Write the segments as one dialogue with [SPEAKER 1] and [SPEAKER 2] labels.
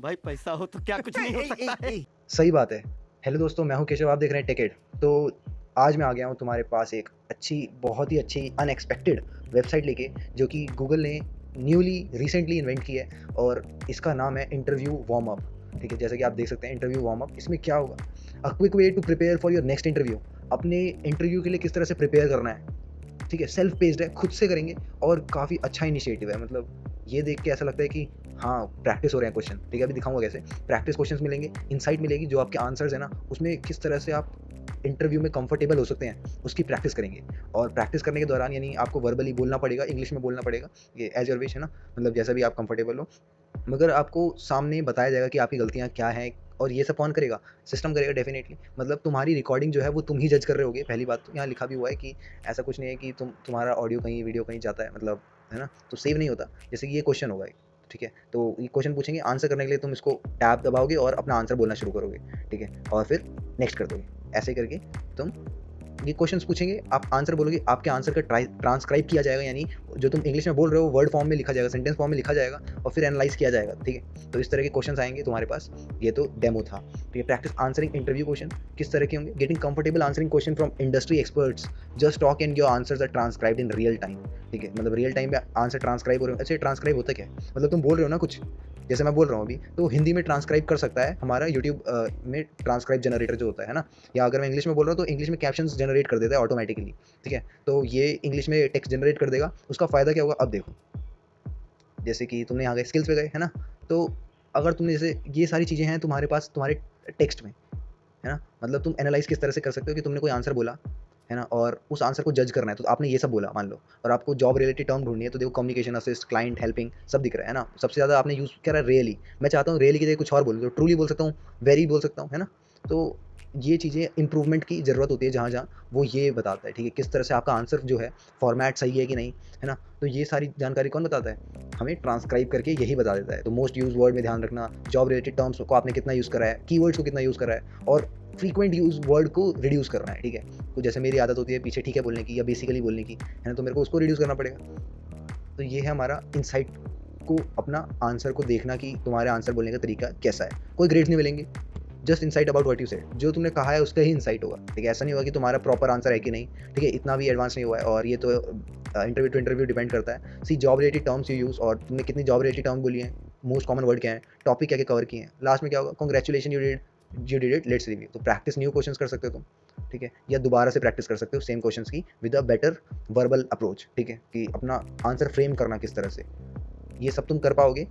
[SPEAKER 1] भाई पैसा हो तो क्या कुछ नहीं हो सकता है।
[SPEAKER 2] सही बात है। हेलो दोस्तों, मैं हूं केशव, आप देख रहे हैं टेकेड। तो आज मैं आ गया हूं तुम्हारे पास एक बहुत ही अच्छी अनएक्सपेक्टेड वेबसाइट लेके, जो कि गूगल ने न्यूली रिसेंटली इन्वेंट की है, और इसका नाम है इंटरव्यू वार्म अप। ठीक है, जैसे कि आप देख सकते हैं इंटरव्यू वार्म अप। इसमें क्या होगा? A quick way to prepare for your next interview. अपने इंटरव्यू के लिए किस तरह से प्रिपेयर करना है। ठीक है, सेल्फ पेस्ड है, खुद से करेंगे, और काफ़ी अच्छा इनिशिएटिव है। मतलब ये देख के ऐसा लगता है कि हाँ, प्रैक्टिस हो रहे हैं क्वेश्चन। ठीक है, अभी दिखाऊंगा कैसे प्रैक्टिस क्वेश्चंस मिलेंगे, इनसाइट मिलेगी, जो आपके आंसर्स है ना, उसमें किस तरह से आप इंटरव्यू में कंफर्टेबल हो सकते हैं, उसकी प्रैक्टिस करेंगे। और प्रैक्टिस करने के दौरान यानी आपको वर्बली बोलना पड़ेगा, इंग्लिश में बोलना पड़ेगा, ये एज योर विश है ना, मतलब जैसा भी आप कंफर्टेबल हो। मगर आपको सामने बताया जाएगा कि आपकी गलतियाँ क्या हैं, और ये सब कौन करेगा? सिस्टम करेगा डेफिनेटली। मतलब तुम्हारी रिकॉर्डिंग जो है वो तुम ही जज कर रहे होगे। पहली बात तो यहाँ लिखा भी हुआ है कि ऐसा कुछ नहीं है कि तुम्हारा ऑडियो कहीं वीडियो कहीं जाता है, मतलब है ना, तो सेव नहीं होता। जैसे कि ये क्वेश्चन होगा एक, ठीक है, तो ये क्वेश्चन पूछेंगे, आंसर करने के लिए तुम इसको टैब दबाओगे और अपना आंसर बोलना शुरू करोगे। ठीक है, और फिर नेक्स्ट कर दोगे, ऐसे करके तुम ये क्वेश्चंस पूछेंगे, आप आंसर बोलोगे, आपके आंसर का ट्रांसक्राइब किया जाएगा, यानी जो तुम इंग्लिश में बोल रहे हो वर्ड फॉर्म में लिखा जाएगा, सेंटेंस फॉर्म में लिखा जाएगा, और फिर एनालाइज किया जाएगा। ठीक है, तो इस तरह के क्वेश्चंस आएंगे तुम्हारे पास। ये तो डेमो था। तो ये प्रैक्टिस आंसरिंग इंटरव्यू क्वेश्चन किस तरह के होंगे? Getting comfortable answering question from industry experts, just talk and your answers are transcribed in real time. ठीक है, मतलब रियल टाइम में आंसर ट्रांसक्राइब हो रहे हो। अच्छा, ट्रांसक्राइब होता क्या है? मतलब तुम बोल रहे हो ना कुछ, जैसे मैं बोल रहा हूँ अभी, तो हिंदी में ट्रांसक्राइब कर सकता है हमारा यूट्यूब में ट्रांसक्राइब जनरेटर जो होता है ना, या अगर मैं इंग्लिश में बोल रहा हूँ तो इंग्लिश में कैप्शंस जनरेट कर देता है ऑटोमेटिकली। ठीक है, तो ये इंग्लिश में टेक्स्ट जनरेट कर देगा। उसका फ़ायदा क्या होगा अब देखो। जैसे कि तुमने यहाँ गए, स्किल्स पे गए, है ना, तो अगर तुमने जैसे ये सारी चीज़ें हैं तुम्हारे पास तुम्हारे टेक्स्ट में, है ना, मतलब तुम एनालाइज किस तरह से कर सकते हो कि तुमने कोई आंसर बोला, है ना, और उस आंसर को जज करना है। तो आपने ये सब बोला मान लो, और आपको जॉब रिलेटेड टर्म ढूंढनी है, तो देखो कम्युनिकेशन असिस्ट, क्लाइंट, हेल्पिंग, सब दिख रहा है ना। सबसे ज़्यादा आपने यूज़ करा है रियली। मैं चाहता हूँ रियली की जगह कुछ और बोलूँ, तो ट्रूली बोल सकता हूँ, वेरी बोल सकता हूँ, है ना। तो ये चीज़ें इंप्रूवमेंट की ज़रूरत होती है जहाँ जहाँ वो ये बताता है। ठीक है, किस तरह से आपका आंसर जो है फॉर्मेट सही है कि नहीं, है ना। तो ये सारी जानकारी कौन बताता है? हमें ट्रांसक्राइब करके यही बता देता है। तो मोस्ट यूज वर्ड में ध्यान रखना, जॉब रिलेटेड टर्म्स को आपने कितना यूज़ करा है, कीवर्ड्स को कितना यूज़ करा है, और फ्रीक्वेंट यूज वर्ड को रिड्यूस करना है। ठीक है, तो जैसे मेरी आदत होती है पीछे ठीक है बोलने की, या बेसिकली बोलने की, है ना, तो मेरे को उसको रिड्यूस करना पड़ेगा। तो ये है हमारा इंसाइट को, अपना आंसर को देखना कि तुम्हारे आंसर बोलने का तरीका कैसा है। कोई ग्रेड्स नहीं मिलेंगे, just insight about what you said. जो तुमने कहा है उसका ही इनसाइट होगा। ठीक है, ऐसा नहीं होगा कि तुम्हारा प्रॉपर आंसर है कि नहीं। ठीक है, इतना भी एडवांस नहीं हुआ है, और ये तो इंटरव्यू टू इंटरव्यू डिपेंड करता है। See job related terms you use, और तुमने कितनी जॉब रिलेटेड टर्म बोली है, मोस्ट कॉमन वर्ड क्या है, टॉपिक क्या क्या कवर किए हैं, लास्ट में क्या होगा, congratulation you did it, let's review. तो प्रैक्टिस न्यू क्वेश्चंस कर सकते हो तुम। ठीक है, या दोबारा से प्रैक्टिस कर सकते हो सेम क्वेश्चंस की with a better verbal approach. ठीक है, कि अपना आंसर फ्रेम करना किस तरह से, ये सब तुम कर पाओगे।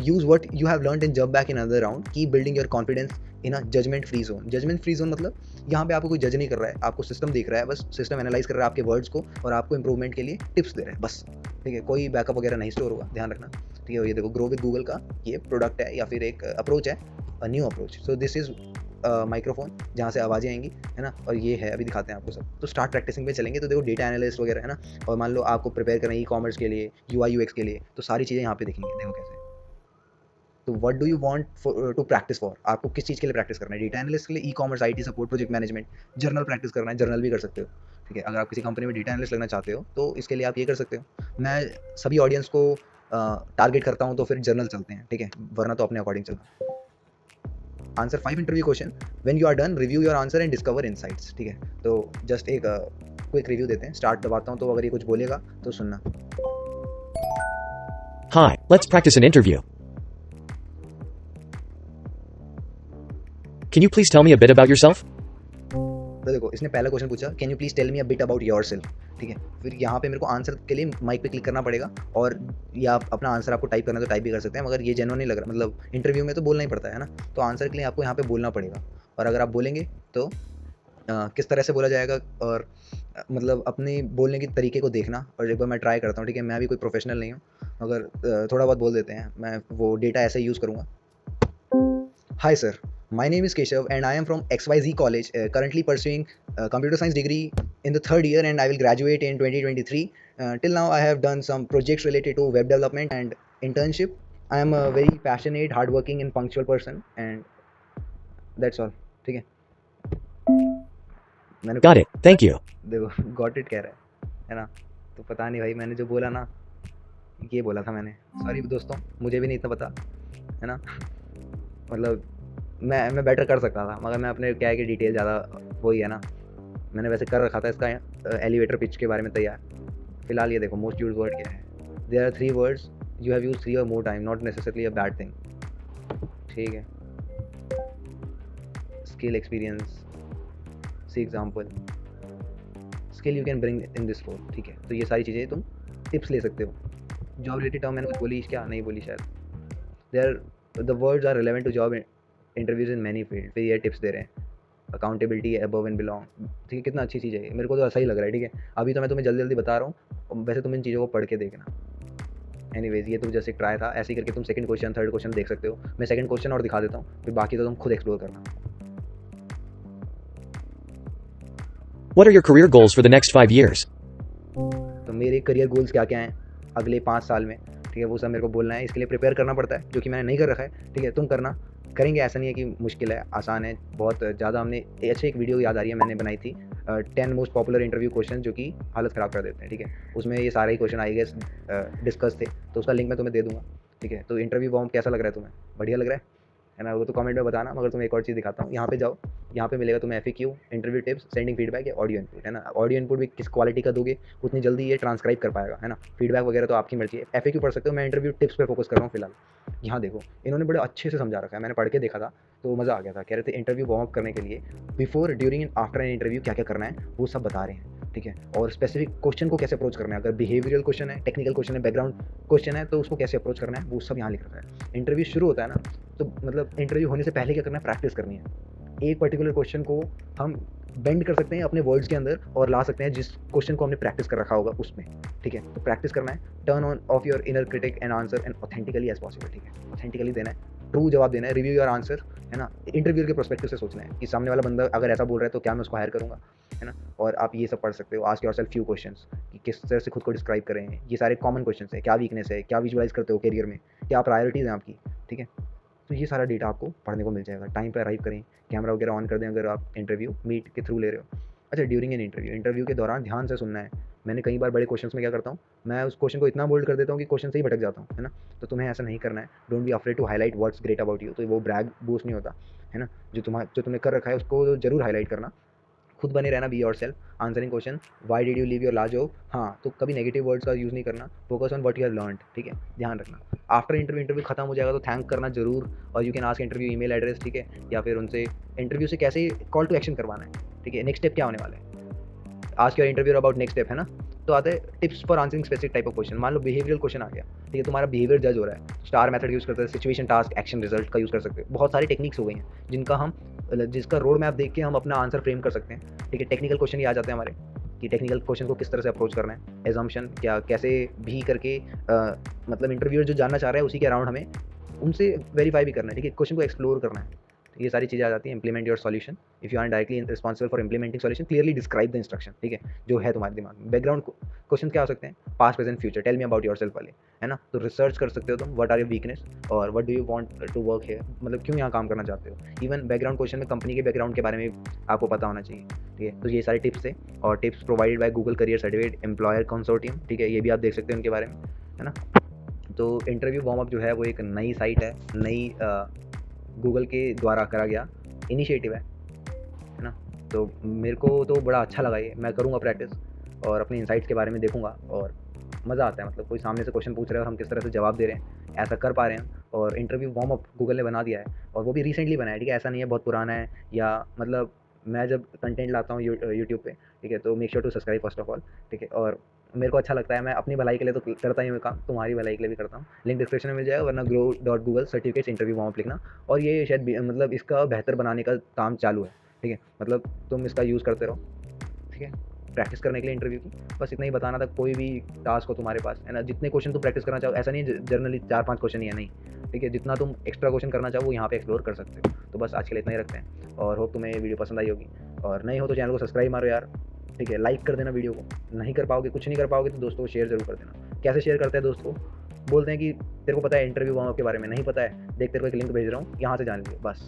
[SPEAKER 2] use what you have learned and jump back in another round, keep building your confidence in a judgment free zone। judgment free zone मतलब यहाँ पे आपको कोई जज नहीं कर रहा है, आपको सिस्टम देख रहा है, बस सिस्टम एनालाइज कर रहा है आपके वर्ड्स को, और आपको इंप्रूवमेंट के लिए टिप्स दे रहा है बस। ठीक है, कोई बैकअप वगैरह नहीं स्टोर होगा, ध्यान रखना। ठीक है, ये देखो ग्रो विद गूगल का ये प्रोडक्ट है, या फिर एक अप्रोच है, new approach. So this is microphone जहाँ से आवाज़ें आएंगी, है ना, और ये है, अभी दिखाते हैं आपको सब। तो स्टार्ट प्रैक्टिसिंग पे चलेंगे। तो देखो डेटा एनालिस्ट वगैरह है ना, और मान लो आपको प्रिपेयर करना है ई कॉमर्स के लिए, यू आई यू एक्स के लिए, तो सारी चीज़ें यहाँ पे दिखेंगी, देखो कैसे। तो what do you want to practice for? आपको किस चीज़ के लिए प्रैक्टिस करना है? डेटा एनालिस्ट के लिए, e commerce, IT support, project management, journal practice करना है, जर्नल भी कर सकते हो। ठीक है, अगर आप किसी कंपनी में डेटा एनालिस्ट लगना चाहते हो तो इसके लिए आप ये कर सकते हो। मैं सभी ऑडियंस को टारगेट करता हूँ, तो फिर जर्नल चलते हैं। ठीक है, वरना तो अपने अकॉर्डिंग चलना। Answer 5 interview question, when you are done review your answer and discover insights. ठीक है, तो जस्ट एक क्विक रिव्यू देते हैं। स्टार्ट दबाता हूँ, तो अगर ये कुछ बोलेगा तो सुनना।
[SPEAKER 3] Hi, let's practice an interview. Can you please tell me a bit about yourself?
[SPEAKER 2] तो देखो इसने पहला क्वेश्चन पूछा, can you please tell me a bit about yourself. ठीक है, फिर यहाँ पे मेरे को आंसर के लिए माइक पे क्लिक करना पड़ेगा, और या आप अपना आंसर आपको टाइप करना है तो टाइप भी कर सकते हैं, मगर ये जेन्युइन नहीं लग रहा। मतलब इंटरव्यू में तो बोलना ही पड़ता है ना, तो आंसर के लिए आपको यहाँ पे बोलना पड़ेगा। और अगर आप बोलेंगे तो किस तरह से बोला जाएगा, और मतलब अपने बोलने के तरीके को देखना। और एक बार मैं ट्राई करता हूँ। ठीक है, मैं भी कोई प्रोफेशनल नहीं हूँ, मगर थोड़ा बहुत बोल देते हैं। मैं वो डेटा ऐसे यूज़ करूँगा। Hi sir, my name is Keshav and I am from XYZ College, currently pursuing computer science degree in the third year, and I will graduate in 2023. Till now I have done some projects related to web development and internship. I am a very passionate, hardworking and punctual person, and that's all. ठीक है, मैंने
[SPEAKER 3] Got it, thank you.
[SPEAKER 2] देखो got it कह रहा है ना। तो पता नहीं भाई, मैंने जो बोला ना, ये बोला था मैंने। सॉरी दोस्तों, मुझे भी नहीं इतना पता। है ना। मतलब मैं बेटर कर सकता था, मगर मैं अपने क्या है कि डिटेल ज़्यादा वही है ना, मैंने वैसे कर रखा था इसका एलिवेटर पिच के बारे में तैयार। फिलहाल ये देखो मोस्ट यूज्ड वर्ड क्या है, there are 3 words you have use 3 और more time, not necessarily a bad thing. ठीक है, skill, experience, see example, skill you can bring in this role. ठीक है, तो ये सारी चीज़ें तुम टिप्स ले सकते हो। जॉब रिलेटेड टर्म मैंने कुछ बोली क्या, नहीं बोली शायद। There the words are relevant to job interviews in many field, फिर ये टिप्स दे रहे हैं। Accountability, above and belong. ठीक है, कितना अच्छी चीज़ है ये, मेरे को तो ऐसा ही लग रहा है। ठीक है, अभी तो मैं तुम्हें जल्दी जल्दी बता रहा हूँ, वैसे तुम इन चीज़ों को पढ़ के देखना। एनीवेज, ये तो जस्ट एक ट्राई था, ऐसे ही करके तुम सेकंड क्वेश्चन, थर्ड क्वेश्चन देख सकते हो। मैं सेकंड क्वेश्चन और दिखा देता हूँ, फिर बाकी तो तुम खुद एक्सप्लोर करना।
[SPEAKER 3] What are your career goals for the next 5 years?
[SPEAKER 2] तो मेरे करियर गोल्स क्या क्या हैं अगले 5 साल में, ठीक है, वो सब मेरे को बोलना है। इसके लिए प्रिपेयर करना पड़ता है, जो कि मैंने नहीं कर रखा है। ठीक है, तुम करना, करेंगे, ऐसा नहीं है कि मुश्किल है, आसान है बहुत ज़्यादा। हमने अच्छा एक वीडियो याद आ रही है मैंने बनाई थी, 10 मोस्ट पॉपुलर इंटरव्यू क्वेश्चन जो कि हालत ख़राब कर देते हैं। ठीक है, उसमें ये सारे ही क्वेश्चन आई गेस डिस्कस थे, तो उसका लिंक मैं तुम्हें दे दूँगा। ठीक है, तो इंटरव्यू फॉर्म कैसा लग रहा है तुम्हें, बढ़िया लग रहा है ना, वो तो कमेंट में बताना। मगर तुम्हें एक और चीज़ दिखाता हूँ, यहाँ पे जाओ, यहाँ पे मिलेगा तुम्हें FAQ, interview tips, sending feedback या ऑडियो इनपुट, है ना। ऑडियो इनपुट भी किस क्वालिटी का दोगे उतनी जल्दी ये ट्रांसक्राइब कर पाएगा, है ना। फीडबैक वगैरह तो आपकी मर्जी है। FAQ पढ़ सकते हो, मैं इंटरव्यू टिप्स पे फोकस कर रहा हूँ फिलहाल। यहाँ देखो, इन्होंने बड़े अच्छे से समझा रखा है, मैंने पढ़ के देखा था तो मज़ा आ गया था। कह रहे थे इंटरव्यू वार्म अप करने के लिए before, during and after an interview क्या क्या करना है वो सब बता रहे हैं। ठीक है, और स्पेसिफिक क्वेश्चन को कैसे अप्रोच करना है, अगर बिहेवियरल क्वेश्चन है, टेक्निकल क्वेश्चन है, बैकग्राउंड क्वेश्चन है, तो उसको कैसे अप्रोच करना है वो सब यहाँ लिख रखा है। इंटरव्यू शुरू होता है ना, तो मतलब इंटरव्यू होने से पहले क्या करना है, प्रैक्टिस करनी है। एक पर्टिकुलर क्वेश्चन को हम बेंड कर सकते हैं अपने वर्ड्स के अंदर और ला सकते हैं जिस क्वेश्चन को हमने प्रैक्टिस कर रखा होगा उसमें। ठीक है, तो प्रैक्टिस करना है, turn on off your inner critic and answer and authentically as possible. ठीक है, ऑथेंटिकली देना है, ट्रू जवाब देना है, रिव्यू योर आंसर, है ना। इंटरव्यू के पर्सपेक्टिव से सोचना है कि सामने वाला बंदा अगर ऐसा बोल रहा है तो क्या मैं उसको हायर करूँगा, है ना। और आप ये सब पढ़ सकते हो। आस्क योरसेल्फ फ्यू क्वेश्चंस कि किस तरह से खुद को डिस्क्राइब करें, ये सारे कॉमन क्वेश्चंस है, क्या वीकनेस है, क्या विजुअलाइज करते हो करियर में, क्या प्रायोरिटीज़ हैं आपकी। ठीक है, तो ये सारा डेटा आपको पढ़ने को मिल जाएगा। टाइम पर अराइव करें, कैमरा वगैरह ऑन कर दें अगर आप इंटरव्यू मीट के थ्रू ले रहे हो। अच्छा, ड्यूरिंग एन इंटरव्यू के दौरान ध्यान से सुनना है। मैंने कई बार बड़े क्वेश्चंस में क्या करता हूँ, मैं उस क्वेश्चन को इतना बोल्ड कर देता हूँ कि क्वेश्चन से ही भटक जाता हूँ, है ना। तो तुम्हें ऐसा नहीं करना है। Don't be afraid to highlight what's great about you, तो वो ब्रैग बूस्ट नहीं होता, है ना। जो तुमने कर रखा है उसको जरूर हाईलाइट करना। खुद बने रहना, be your self, answering question why did you leave your last job. हाँ, तो कभी नेगेटिव वर्ड्स का यूज़ नहीं करना, focus on what you have learned. ठीक है, ध्यान रखना। आफ्टर इंटरव्यू खत्म हो जाएगा तो थैंक करना जरूर, और you can ask interview email address. ठीक है, या फिर उनसे इंटरव्यू से कैसे कॉल टू एक्शन करवाना है। ठीक है, नेक्स्ट स्टेप क्या होने वाला है, ask your interviewer about next step, है ना। तो आते हैं tips for answering specific type of question. मान लो बिहेवियरल क्वेश्चन आ गया, ठीक है, तुम्हारा बिहेवियर जज हो रहा है, स्टार मेथड यूज़ करते हैं, सिचुएशन, टास्क, एक्शन, रिजल्ट का यूज़ कर सकते हो। बहुत सारी टेक्निक्स हो गई हैं जिसका रोड मैप देख के हम अपना आंसर फ्रेम कर सकते हैं। ठीक है, टेक्निकल क्वेश्चन ही आ जाते हैं हमारे कि टेक्निकल क्वेश्चन को किस तरह से अप्रोच करना है, एजम्पशन क्या, कैसे भी करके मतलब इंटरव्यूअर जो जानना चाह रहा है उसी के अराउंड हमें उनसे वेरीफाई भी करना है। ठीक है, क्वेश्चन को एक्सप्लोर करना है। ये सारी चीज़ें आ जाती हैं। Implement your solution, if you are directly responsible for implementing solution, clearly describe the instruction. ठीक है, जो है तुम्हारे दिमाग में। बैकग्राउंड क्वेश्चन क्या हो सकते हैं, past, present, future, tell me about yourself वाले, है ना। तो रिसर्च कर सकते हो तुम, व्हाट आर योर वीकनेस और what do you want to work here, मतलब क्यों यहाँ काम करना चाहते हो। इवन बैकग्राउंड क्वेश्चन में कंपनी के बैकग्राउंड के बारे में आपको पता होना चाहिए। ठीक है, तो ये सारे टिप्स थे, और tips provided by Google career certificate employer consortium. ठीक है, ये भी आप देख सकते हो उनके बारे में, है ना। तो इंटरव्यू वार्म अप जो है वो एक नई साइट है, नई गूगल के द्वारा करा गया इनिशिएटिव है ना। तो मेरे को तो बड़ा अच्छा लगा ये, मैं करूँगा प्रैक्टिस और अपने इंसाइट्स के बारे में देखूँगा, और मज़ा आता है। मतलब कोई सामने से क्वेश्चन पूछ रहे हैं और हम किस तरह से जवाब दे रहे हैं, ऐसा कर पा रहे हैं। और इंटरव्यू वार्म अप गूगल ने बना दिया है, और वो भी रिसेंटली बनाया है। ठीक है, ऐसा नहीं है बहुत पुराना है, या मतलब मैं जब कंटेंट लाता हूँ यूट्यूब पे, ठीक है, तो make sure to subscribe first of all. ठीक है, और मेरे को अच्छा लगता है, मैं अपनी भलाई के लिए तो करता ही हूँ काम, तुम्हारी भलाई के लिए भी करता हूँ। लिंक डिस्क्रिप्शन में मिल जाएगा, वरना grow.google certificates interview warm up लिखना। और ये शायद मतलब इसका बेहतर बनाने का काम चालू है। ठीक है, मतलब तुम इसका यूज़ करते रहो। ठीक है, प्रैक्टिस करने के लिए इंटरव्यू की बस इतना ही बताना था। कोई भी टास्क हो तुम्हारे पास, है ना, जितने क्वेश्चन तुम प्रैक्टिस करना चाहो, ऐसा नहीं जनरली 4-5 क्वेश्चन ही है, नहीं। ठीक है, जितना तुम एक्स्ट्रा क्वेश्चन करना चाहो वो यहाँ पे एक्सप्लोर कर सकते हो। तो बस आज के लिए इतना ही रखते हैं, और होप तुम्हें ये वीडियो पसंद आई होगी। और नहीं हो तो चैनल को सब्सक्राइब मारो यार। ठीक है, लाइक कर देना वीडियो को। नहीं कर पाओगे, कुछ नहीं कर पाओगे, तो दोस्तों को शेयर जरूर कर देना। कैसे शेयर करते हैं दोस्त को, बोलते हैं कि तेरे को पता है इंटरव्यू वार्म अप के बारे में, नहीं पता है, देख तेरे को एक लिंक भेज रहा हूँ, यहाँ से जान लीजिए बस।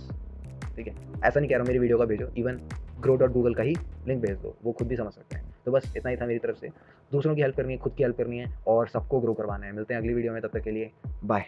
[SPEAKER 2] ठीक है, ऐसा नहीं कह रहा हूँ मेरी वीडियो का भेजो, इवन grow.google का ही लिंक भेज दो, वो खुद भी समझ सकते हैं। तो बस इतना ही था मेरी तरफ से। दूसरों की हेल्प करनी है, खुद की हेल्प करनी है और सबको ग्रो करवाना है। मिलते हैं अगली वीडियो में, तब तक के लिए बाय।